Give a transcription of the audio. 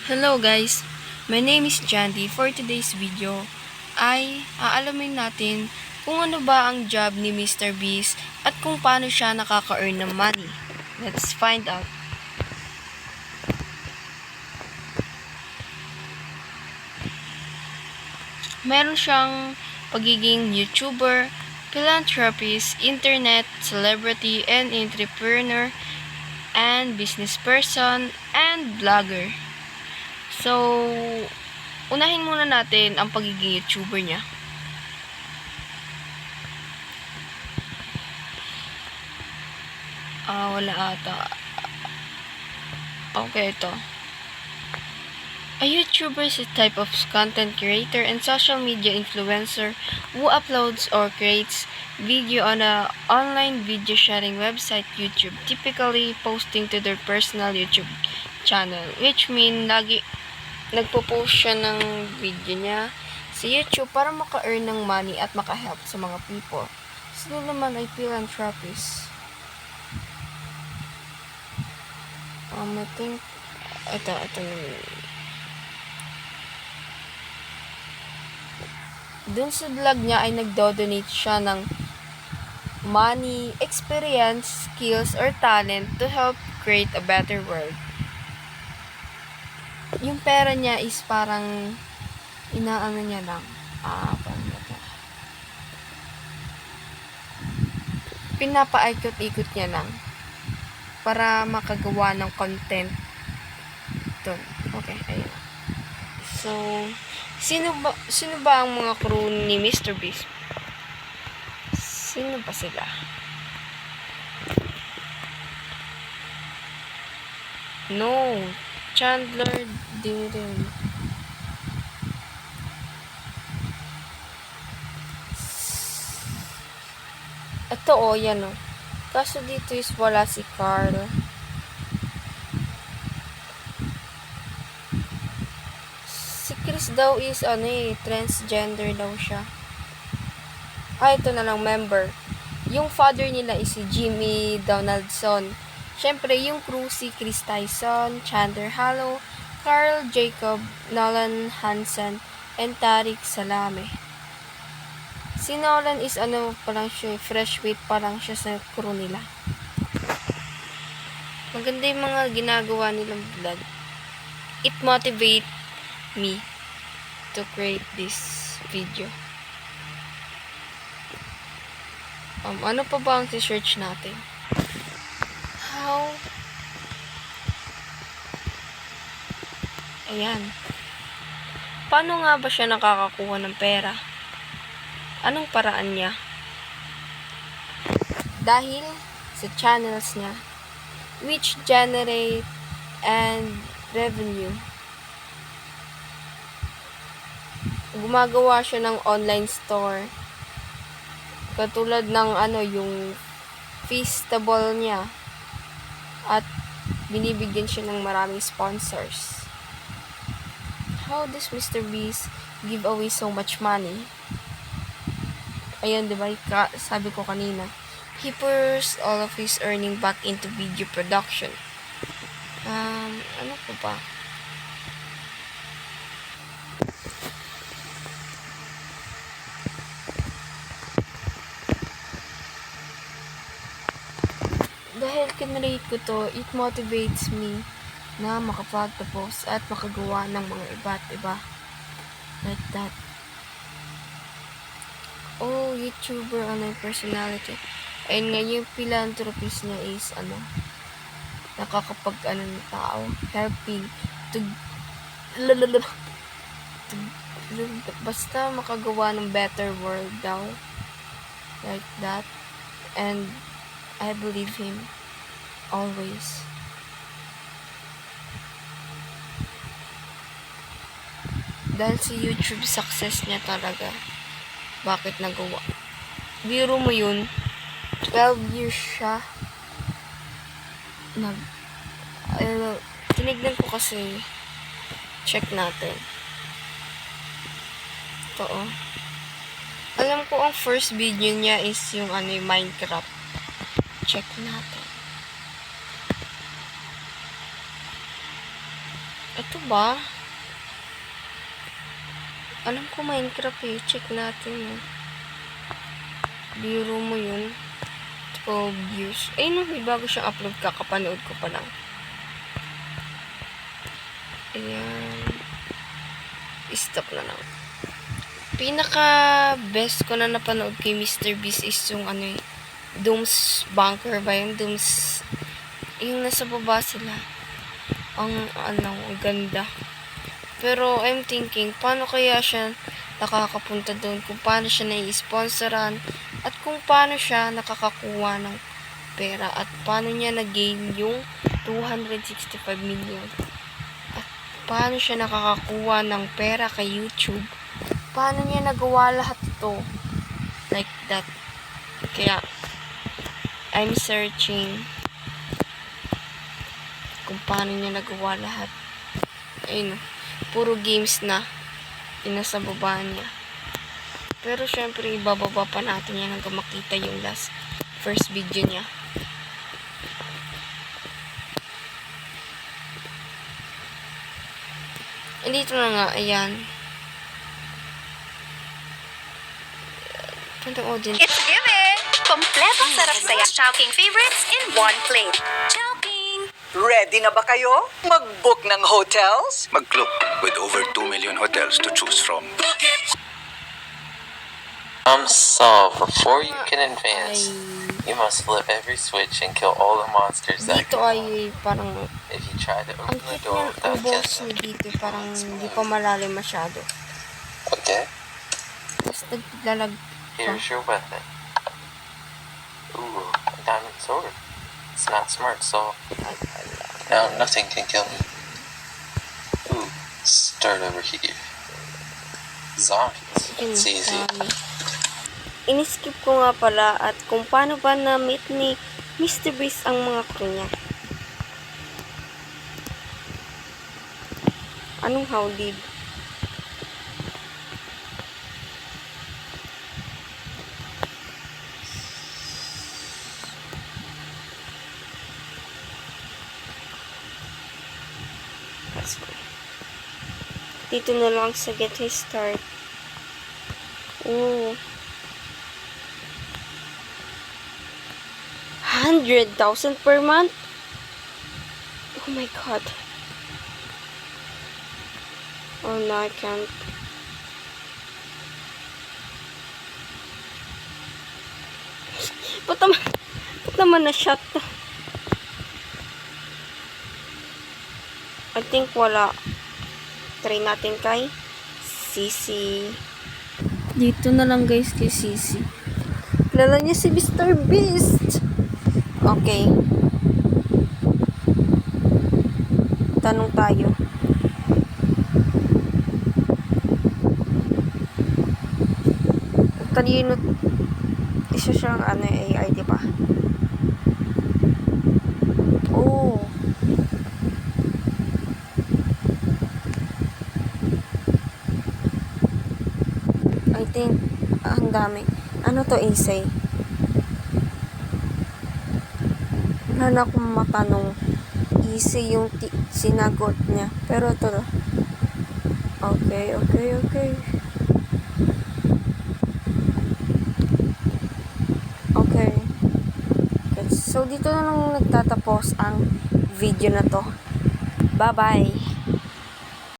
Hello guys, my name is Jandy. For today's video ay aalamin natin kung ano ba ang job ni Mr. Beast at kung paano siya nakaka-earn ng money. Let's find out. Meron siyang pagiging YouTuber, philanthropist, internet, celebrity, and entrepreneur, and business person, and blogger. So, unahin muna natin ang pagiging YouTuber niya. Wala ata. Okay, ito. A YouTuber is a type of content creator and social media influencer who uploads or creates video on a online video sharing website YouTube, typically posting to their personal YouTube channel, which mean lagi nagpo-post siya ng video niya sa YouTube para maka-earn ng money at maka-help sa mga people. Sino naman ay philanthropist? I think ito dun sa vlog niya ay nagdo-donate siya ng money, experience, skills, or talent to help create a better world. Yung pera niya is parang inaano niya lang. Paano ito? Pinapaikot-ikot niya lang para makagawa ng content doon. Okay, ayun. So, sino ba ang mga crew ni Mr. Beast? Sino ba sila? No, Chandler din. Ito yan Kaso dito is wala si Carl. Si Chris daw is transgender daw siya. Ito na lang member. Yung father nila is si Jimmy Donaldson. Siyempre, yung crew si Chris Tyson, Chandler Hallow, Carl Jacob, Nolan Hansen, and Tariq Salame. Si Nolan is palang siya, fresh weight palang siya sa crew nila. Maganda yung mga ginagawa nilang vlog. It motivates me to create this video. Ano pa ba ang search natin? Ayan. Paano nga ba siya nakakakuha ng pera? Anong paraan niya? Dahil sa channels niya, which generate and revenue. Gumagawa siya ng online store. Katulad ng yung Feastable niya. At binibigyan siya ng maraming sponsors. How does Mr. Beast give away so much money? Ayun, diba? Sabi ko kanina. He pours all of his earning back into video production. Ano pa ba? Dahil kinrate ko to, it motivates me na makapagtapos at makagawa ng mga iba't iba. Like that. YouTuber, online personality. Ayun nga, yung philanthropist niya is, nakakapag, ng tao, helping, basta makagawa ng better world daw. Like that. And, I believe him. Always. Dahil sa YouTube success niya talaga. Bakit nagawa? Biro mo yun, 12 years siya. Tinignan ko kasi, check natin. Ito Alam ko ang first video niya is yung Minecraft. Check natin. Ito ba? Alam ko Minecraft eh. Check natin. Biro mo yun. 12 views. Ay no, may bago siyang upload. Kakapanood ko pa lang. Ayan. Stop na lang. Pinaka best ko na napanood kay Mr. Beast is yung Doom's Bunker ba yun? Yung nasa baba sila. Ang ganda. Pero I'm thinking, paano kaya siya nakakapunta doon? Kung paano siya nai-sponsoran at kung paano siya nakakakuha ng pera at paano niya na-gain yung 265 million. At paano siya nakakakuha ng pera kay YouTube? Paano niya nagawa lahat ito? Like that. Kaya, I'm searching kung paano niya nagawa lahat. Ayun, puro games na inasa baba niya. Pero syempre, ibababa pa natin yan hanggang makita yung first video niya. And dito na nga, ayan. It's given! Kompletong sarap saya Chowking favorites in one plate. Chowking! Ready na ba kayo? Mag-book ng hotels? Mag-Klook with over 2 million hotels to choose from. So before you can advance, you must flip every switch and kill all the monsters that Dito come ay parang If you try to ang open the cute door ng without boss killing ni dito parang hindi pa malalim masyado. okay, Tapos naglalag here's your weapon. Ooh, a diamond sword. It's not smart, so now nothing can kill me. Ooh, start over here. Zombies. It's easy. Iniskip ko nga pala at kung paano ba na-meet ni Mr. Beast ang mga crew niya. Anong how did? Dito na lang sa get his start. Oh. 100,000 per month? Oh my god. Oh no, I can't. Ba't naman na-shot to? I think wala. Try natin kay Sisi. Dito na lang guys kay Sisi. Kilala niya si Mr. Beast. Okay. Tanong tayo. Talino. Isa siyang AI, di ba? Oh. I think ang dami. Ano to, essay? Wala na akong matanong. Easy yung sinagot niya. Pero ito. Okay. Okay. So, dito na lang nagtatapos ang video na to. Bye-bye!